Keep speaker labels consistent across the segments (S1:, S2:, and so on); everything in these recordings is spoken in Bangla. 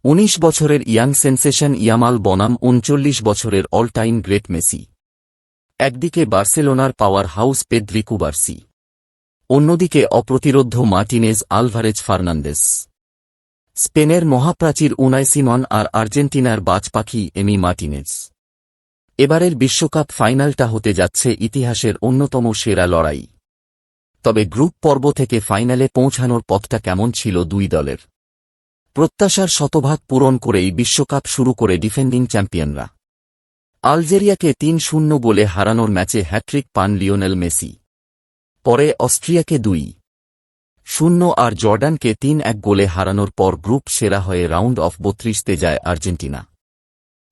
S1: ১৯ বছরের ইয়াং সেন্সেশন ইয়ামাল বনাম ৩৯ বছরের অল টাইম গ্রেট মেসি। একদিকে বার্সেলোনার পাওয়ার হাউস পেদ্রি কুবার্সি, অন্যদিকে অপ্রতিরোধ্য মার্টিনেজ আলভারেজ ফার্নান্দেস। স্পেনের মহাপ্রাচীর উনাই সিমন আর আর্জেন্টিনার বাজপাখি এমি মার্টিনেজ। এবারের বিশ্বকাপ ফাইনালটা হতে যাচ্ছে ইতিহাসের অন্যতম সেরা লড়াই। তবে গ্রুপ পর্ব থেকে ফাইনালে পৌঁছানোর পথটা কেমন ছিল দুই দলের? প্রত্যাশার শতভাগ পূরণ করেই বিশ্বকাপ শুরু করে ডিফেন্ডিং চ্যাম্পিয়নরা। আলজেরিয়াকে ৩-০ গোলে হারানোর ম্যাচে হ্যাট্রিক পান লিওনেল মেসি। পরে অস্ট্রিয়াকে ২-০ আর জর্ডানকে ৩-১ গোলে হারানোর পর গ্রুপ সেরা হয়ে রাউন্ড অফ ৩২তে যায় আর্জেন্টিনা।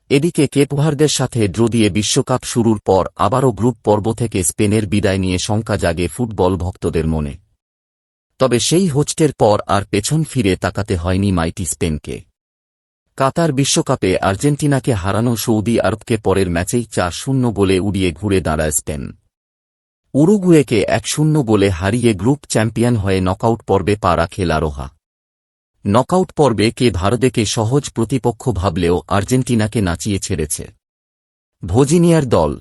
S1: এদিকে কেপ ভার্দের সাথে ড্র দিয়ে বিশ্বকাপ শুরুর পর আবারও গ্রুপ পর্ব থেকে স্পেনের বিদায় নিয়ে শঙ্কা জাগে ফুটবল ভক্তদের মনে। তবে সেই হোঁচটের পর আর পেছন ফিরে তাকাতে হয়নি মাইটি স্পেনকে। কাতার বিশ্বকাপে আর্জেন্টিনাকে হারানো সৌদি আরবকে পরের ম্যাচেই ৪-০ গোলে উড়িয়ে ঘুরে দাঁড়ায় স্পেন। উরুগুয়েকে ১-০ গোলে হারিয়ে গ্রুপ চ্যাম্পিয়ন হয়ে নকআউট পর্বে পা রাখে লা রোজা। নকআউট পর্বে কে ভারতকে সহজ প্রতিপক্ষ ভাবলেও আর্জেন্টিনাকে নাচিয়ে ছেড়েছে ভোজিনিয়ার দল।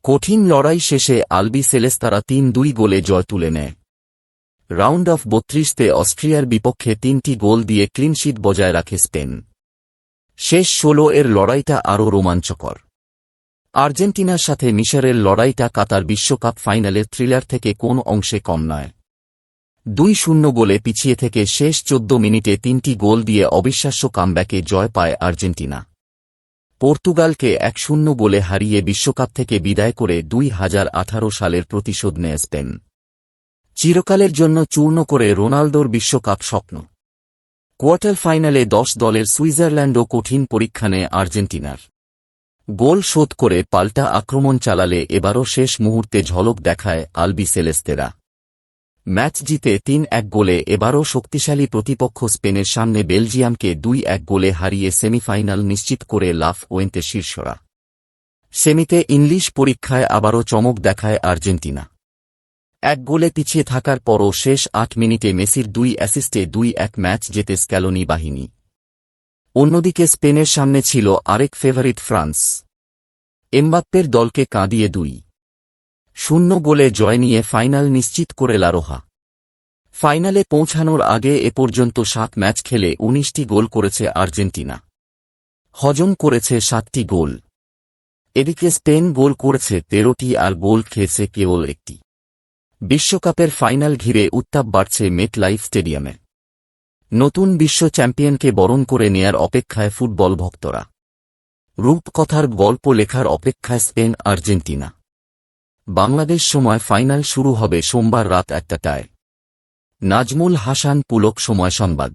S1: কঠিন লড়াই শেষে আলবি সেলেস্তারা ৩-২ গোলে জয় তুলে নেয়। রাউন্ড অফ ৩২তে অস্ট্রিয়ার বিপক্ষে ৩টি গোল দিয়ে ক্লিনশিট বজায় রাখে স্পেন। শেষ ১৬ এর লড়াইটা আরও রোমাঞ্চকর। আর্জেন্টিনার সাথে মিশরের লড়াইটা কাতার বিশ্বকাপ ফাইনালের থ্রিলার থেকে কোন অংশে কম নয়। ২-০ গোলে পিছিয়ে থেকে শেষ ১৪ মিনিটে ৩টি গোল দিয়ে অবিশ্বাস্য কামব্যাকে জয় পায় আর্জেন্টিনা। পর্তুগালকে ১-০ গোলে হারিয়ে বিশ্বকাপ থেকে বিদায় করে ২০১৮ সালের প্রতিশোধ নেয় স্পেন। চিরকালের জন্য চূর্ণ করে রোনালদোর বিশ্বকাপ স্বপ্ন। কোয়ার্টার ফাইনালে ১০ দলের সুইজারল্যান্ডও কঠিন পরীক্ষা নেয় আর্জেন্টিনার। গোল শোধ করে পাল্টা আক্রমণ চালালে এবারও শেষ মুহূর্তে ঝলক দেখায় আলবি সেলেস্তেরা। ম্যাচ জিতে ৩-১ গোলে এবারও শক্তিশালী প্রতিপক্ষ স্পেনের সামনে বেলজিয়ামকে ২-১ গোলে হারিয়ে সেমিফাইনাল নিশ্চিত করে লা ফুয়েন্তে শীর্ষরা। সেমিতে ইংলিশ পরীক্ষায় আবারও চমক দেখায় আর্জেন্টিনা। ১ গোলে পিছিয়ে থাকার পরও শেষ ৮ মিনিটে মেসির ২ অ্যাসিস্টে ২-১ ম্যাচ জেতে স্ক্যালোনি বাহিনী। অন্যদিকে স্পেনের সামনে ছিল আরেক ফেভারিট ফ্রান্স। এমবাপ্পের দলকে কাঁদিয়ে ২-০ গোলে জয় নিয়ে ফাইনাল নিশ্চিত করে লা রোজা। ফাইনালে পৌঁছানোর আগে এ পর্যন্ত ৭ ম্যাচ খেলে ১৯টি গোল করেছে আর্জেন্টিনা। হজম করেছে ৭টি গোল। এদিকে স্পেন গোল করেছে ১৩টি আর গোল খেয়েছে কেবল ১টি। বিশ্বকাপের ফাইনাল ঘিরে উত্তাপ বাড়ছে মেটলাইফ স্টেডিয়ামে। নতুন বিশ্ব চ্যাম্পিয়নকে বরণ করে নেয়ার অপেক্ষায় ফুটবল ভক্তরা। রূপকথার গল্প লেখার অপেক্ষায় স্পেন আর্জেন্টিনা। বাংলাদেশ সময় ফাইনাল শুরু হবে সোমবার রাত ১টায়। নাজমুল হাসান পুলক, সময় সংবাদ।